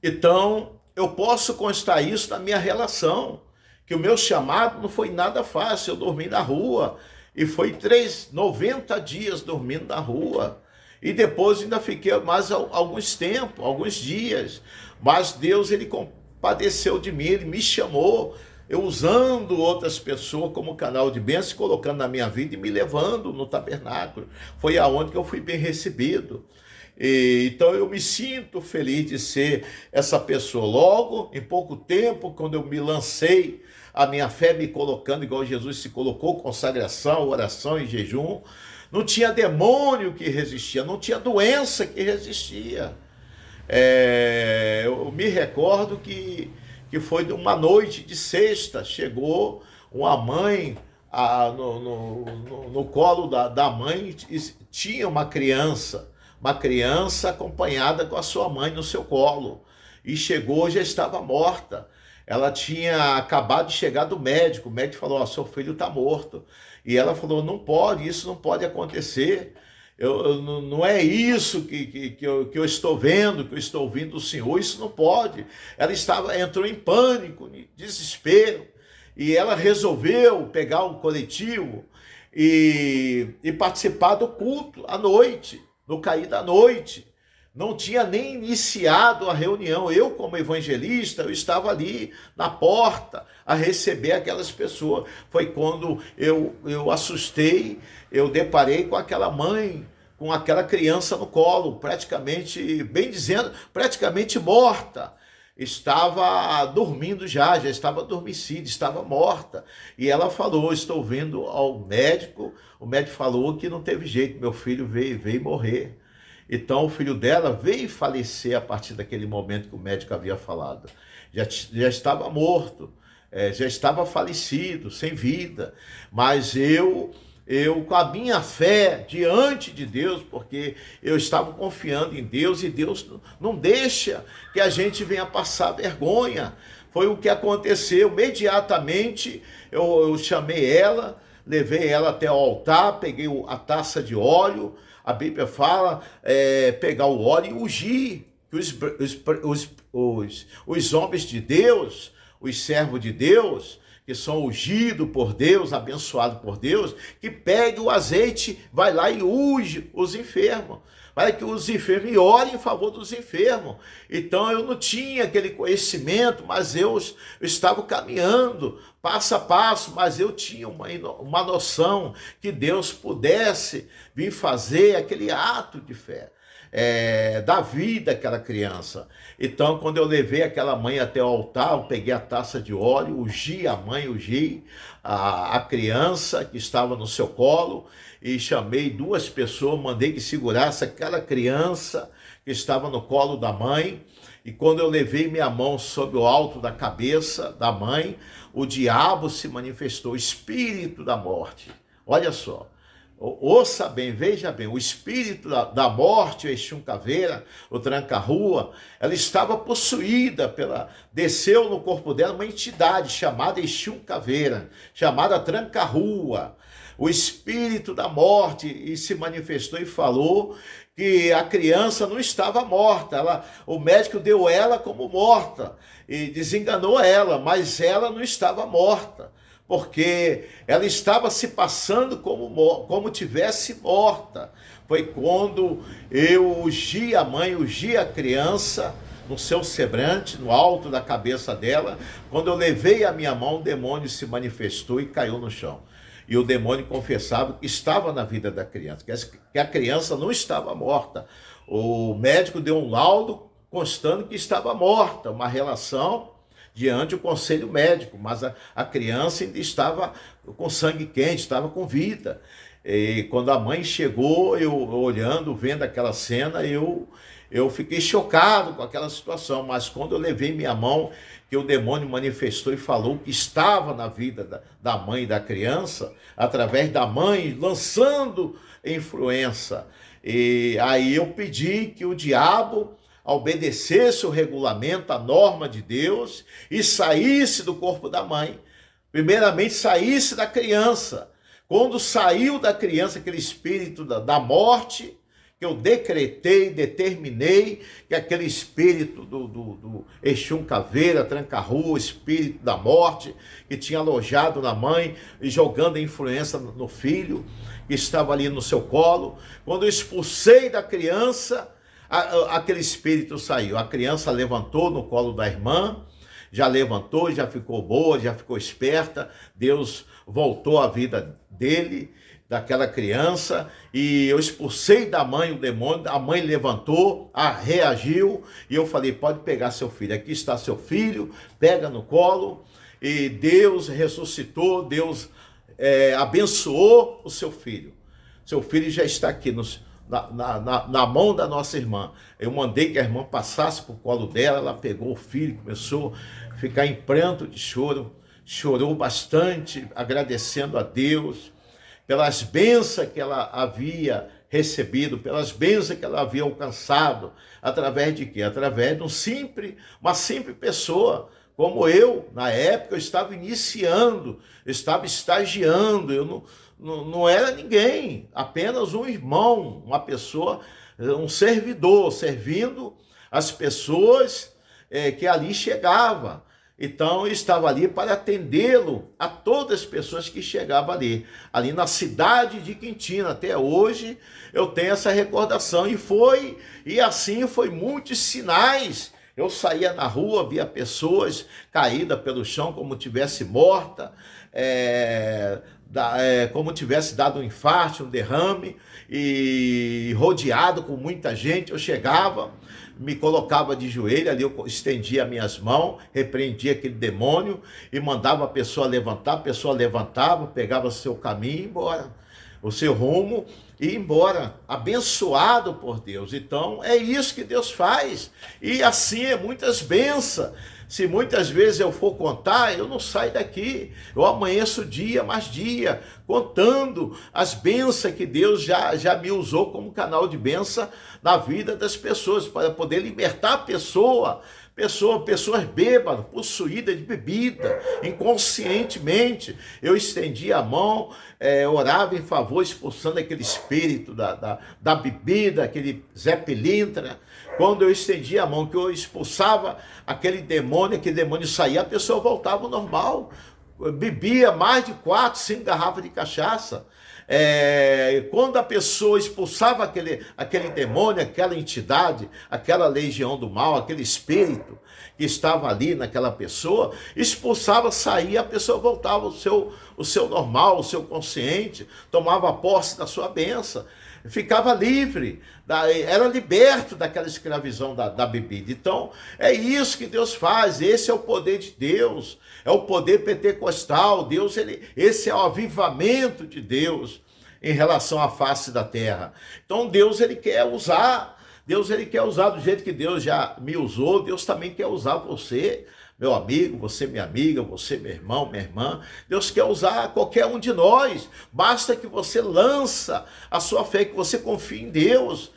Então, eu posso constar isso na minha relação, que o meu chamado não foi nada fácil. Eu dormi na rua, e foi 90 dias dormindo na rua. E depois ainda fiquei mais alguns dias. Mas Deus, ele compadeceu de mim, ele me chamou, eu usando outras pessoas como canal de bênção, colocando na minha vida e me levando no tabernáculo. Foi aonde que eu fui bem recebido. Então eu me sinto feliz de ser essa pessoa. Logo, em pouco tempo, quando eu me lancei, a minha fé me colocando igual Jesus se colocou, consagração, oração e jejum, não tinha demônio que resistia, não tinha doença que resistia. Eu me recordo que foi uma noite de sexta, chegou uma mãe no colo da mãe, tinha uma criança acompanhada com a sua mãe no seu colo, e chegou, já estava morta. Ela tinha acabado de chegar do médico, o médico falou, seu filho está morto. E ela falou, não pode, isso não pode acontecer. Não é isso que eu estou vendo, que eu estou ouvindo do Senhor, isso não pode. Ela entrou em pânico, em desespero, e ela resolveu pegar um coletivo e participar do culto à noite, no cair da noite. Não tinha nem iniciado a reunião. Eu, como evangelista, eu estava ali na porta a receber aquelas pessoas. Foi quando eu assustei, eu deparei com aquela mãe, com aquela criança no colo, praticamente, bem dizendo, praticamente morta. Estava dormindo já estava adormecida, estava morta. E ela falou, estou vindo ao médico, o médico falou que não teve jeito, meu filho veio morrer. Então o filho dela veio falecer a partir daquele momento que o médico havia falado. Já estava morto, já estava falecido, sem vida. Mas eu com a minha fé diante de Deus, porque eu estava confiando em Deus, e Deus não deixa que a gente venha passar vergonha. Foi o que aconteceu. Imediatamente eu chamei ela, levei ela até o altar, peguei a taça de óleo. A Bíblia fala pegar o óleo e ungir, que os homens de Deus, os servos de Deus, que são ungidos por Deus, abençoados por Deus, que pegue o azeite, vai lá e unge os enfermos, para que os enfermos orem em favor dos enfermos. Então eu não tinha aquele conhecimento, mas eu estava caminhando passo a passo, mas eu tinha uma noção que Deus pudesse vir fazer aquele ato de fé, da vida daquela criança. Então, quando eu levei aquela mãe até o altar, eu peguei a taça de óleo, ungi a mãe, ungi a criança que estava no seu colo, e chamei 2 pessoas, mandei que segurasse aquela criança que estava no colo da mãe. E quando eu levei minha mão sobre o alto da cabeça da mãe, o diabo se manifestou, o espírito da morte. Olha só, ouça bem, veja bem, o espírito da morte, o Exu Caveira, o Tranca-Rua, ela estava possuída desceu no corpo dela uma entidade chamada Exu Caveira, chamada Tranca-Rua. O espírito da morte, e se manifestou e falou que a criança não estava morta. O médico deu ela como morta e desenganou ela, mas ela não estava morta, porque ela estava se passando como tivesse morta. Foi quando eu ungi a mãe, ungi a criança no seu semblante, no alto da cabeça dela. Quando eu levei a minha mão, o demônio se manifestou e caiu no chão. E o demônio confessava que estava na vida da criança, que a criança não estava morta. O médico deu um laudo constando que estava morta, uma relação diante do conselho médico, mas a criança ainda estava com sangue quente, estava com vida. E quando a mãe chegou, eu olhando, vendo aquela cena, eu fiquei chocado com aquela situação. Mas quando eu levei minha mão, que o demônio manifestou e falou que estava na vida da mãe e da criança, através da mãe, lançando influência. E aí eu pedi que o diabo obedecesse o regulamento, a norma de Deus, e saísse do corpo da mãe. Primeiramente, saísse da criança. Quando saiu da criança aquele espírito da morte, que eu decretei, determinei que aquele espírito do Exum Caveira, Tranca-Rua, espírito da morte, que tinha alojado na mãe e jogando a influência no filho, que estava ali no seu colo, quando eu expulsei da criança, aquele espírito saiu. A criança levantou no colo da irmã, já levantou, já ficou boa, já ficou esperta, Deus voltou à vida dele, daquela criança, e eu expulsei da mãe o demônio, a mãe levantou, reagiu, e eu falei, pode pegar seu filho, aqui está seu filho, pega no colo, e Deus ressuscitou, Deus abençoou o seu filho já está aqui na mão da nossa irmã. Eu mandei que a irmã passasse para o colo dela, ela pegou o filho, começou a ficar em pranto de choro, chorou bastante, agradecendo a Deus pelas bênçãos que ela havia recebido, pelas bênçãos que ela havia alcançado, através de quê? Através de uma simples pessoa, como eu. Na época eu estava iniciando, eu estava estagiando, eu não era ninguém, apenas um irmão, uma pessoa, um servidor, servindo as pessoas que ali chegavam. Então eu estava ali para atendê-lo a todas as pessoas que chegavam ali na cidade de Quintino. Até hoje eu tenho essa recordação, e assim foi muitos sinais. Eu saía na rua, via pessoas caídas pelo chão como tivesse morta, como tivesse dado um infarto, um derrame, e rodeado com muita gente. Eu chegava, me colocava de joelho, ali eu estendia minhas mãos, repreendia aquele demônio e mandava a pessoa levantar. A pessoa levantava, pegava o seu caminho e ia embora, o seu rumo, e ir embora, abençoado por Deus. Então é isso que Deus faz, e assim é muitas bênçãos. Se muitas vezes eu for contar, eu não saio daqui, eu amanheço dia mais dia, contando as bênçãos que Deus já me usou como canal de bênção na vida das pessoas, para poder libertar a pessoas bêbadas, possuídas de bebida, inconscientemente. Eu estendia a mão, orava em favor, expulsando aquele espírito da bebida, aquele Zé Pilintra. Quando eu estendia a mão, que eu expulsava aquele demônio saía, a pessoa voltava ao normal. Bebia mais de 4, 5 garrafas de cachaça. Quando a pessoa expulsava aquele demônio, aquela entidade, aquela legião do mal, aquele espírito que estava ali naquela pessoa, expulsava, saía, a pessoa voltava o seu normal, o seu consciente, tomava posse da sua bênção, ficava livre, era liberto daquela escravidão da bebida. Então é isso que Deus faz, esse é o poder de Deus, é o poder pentecostal. Deus, esse é o avivamento de Deus em relação à face da terra. Então Deus, ele quer usar do jeito que Deus já me usou. Deus também quer usar você, meu amigo, você minha amiga, você meu irmão, minha irmã. Deus quer usar qualquer um de nós, basta que você lança a sua fé, que você confie em Deus.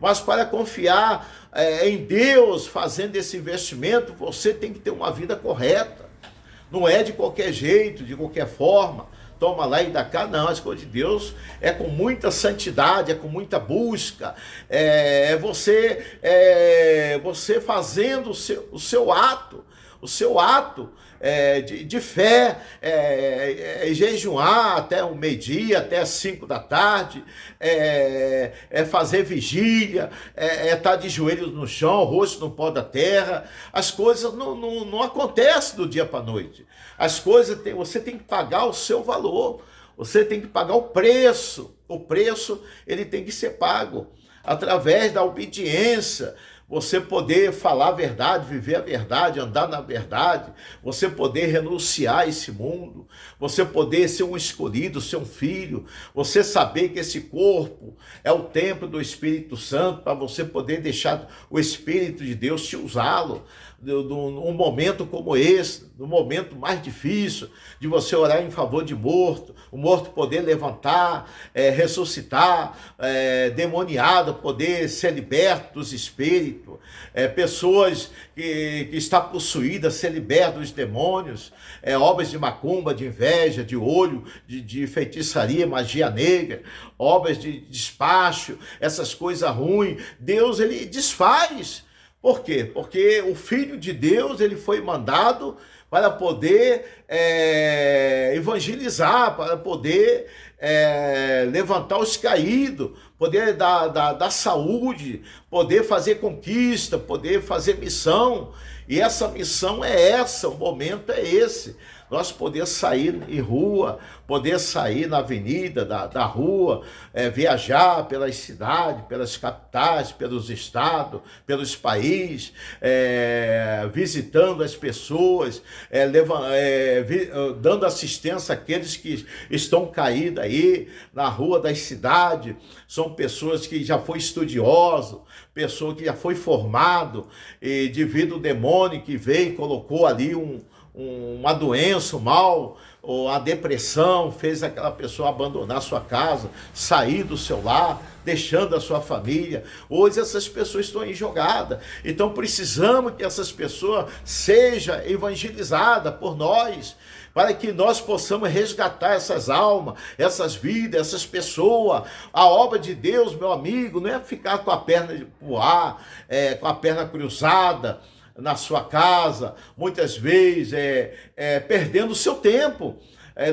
Mas para confiar em Deus, fazendo esse investimento, você tem que ter uma vida correta. Não é de qualquer jeito, de qualquer forma, toma lá e dá cá. Não, as coisas de Deus é com muita santidade, é com muita busca, você fazendo o seu ato de fé, jejuar até o meio-dia, até as 5 da tarde, fazer vigília, estar de joelhos no chão, rosto no pó da terra. As coisas não acontecem do dia para a noite. As coisas, você tem que pagar o seu valor, você tem que pagar o preço. O preço, ele tem que ser pago através da obediência. Você poder falar a verdade, viver a verdade, andar na verdade, você poder renunciar a esse mundo, você poder ser um escolhido, ser um filho, você saber que esse corpo é o templo do Espírito Santo, para você poder deixar o Espírito de Deus te usá-lo num momento como esse, no momento mais difícil, de você orar em favor de morto, o morto poder levantar, ressuscitar, demoniado poder ser liberto dos espíritos. espírito, pessoas que está possuída, ser liberta dos demônios, obras de macumba, de inveja, de olho, de feitiçaria, magia negra, obras de despacho, essas coisas ruins, Deus ele desfaz. Por quê? Porque o Filho de Deus ele foi mandado para poder evangelizar, para poder levantar os caídos, poder dar saúde, poder fazer conquista, poder fazer missão. E essa missão é essa, o momento é esse. Nós poder sair em rua, poder sair na avenida da rua, viajar pelas cidades, pelas capitais, pelos estados, pelos países, visitando as pessoas, dando assistência àqueles que estão caídos aí na rua das cidades. São pessoas que já foi estudioso, pessoa que já foi formado, e devido ao demônio que veio e colocou ali uma doença, um mal, ou a depressão, fez aquela pessoa abandonar sua casa, sair do seu lar, deixando a sua família. Hoje essas pessoas estão aí jogadas. Então precisamos que essas pessoas sejam evangelizadas por nós, para que nós possamos resgatar essas almas, essas vidas, essas pessoas. A obra de Deus, meu amigo, não é ficar com a perna pro ar, com a perna cruzada, na sua casa, muitas vezes perdendo o seu tempo.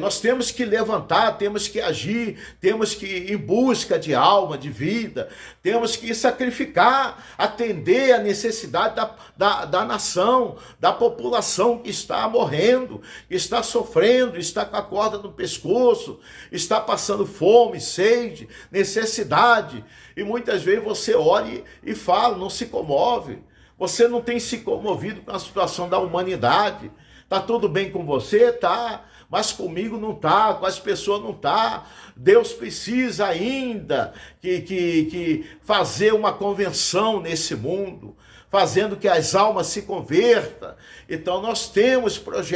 Nós temos que levantar, temos que agir, temos que ir em busca de alma, de vida, temos que sacrificar, atender a necessidade da nação, da população que está morrendo, que está sofrendo, está com a corda no pescoço, está passando fome, sede, necessidade. E muitas vezes você olha e fala, não se comove. Você não tem se comovido com a situação da humanidade. Tá tudo bem com você? Tá. Mas comigo não tá, com as pessoas não tá. Deus precisa ainda que fazer uma convenção nesse mundo, fazendo que as almas se convertam. Então nós temos projetos.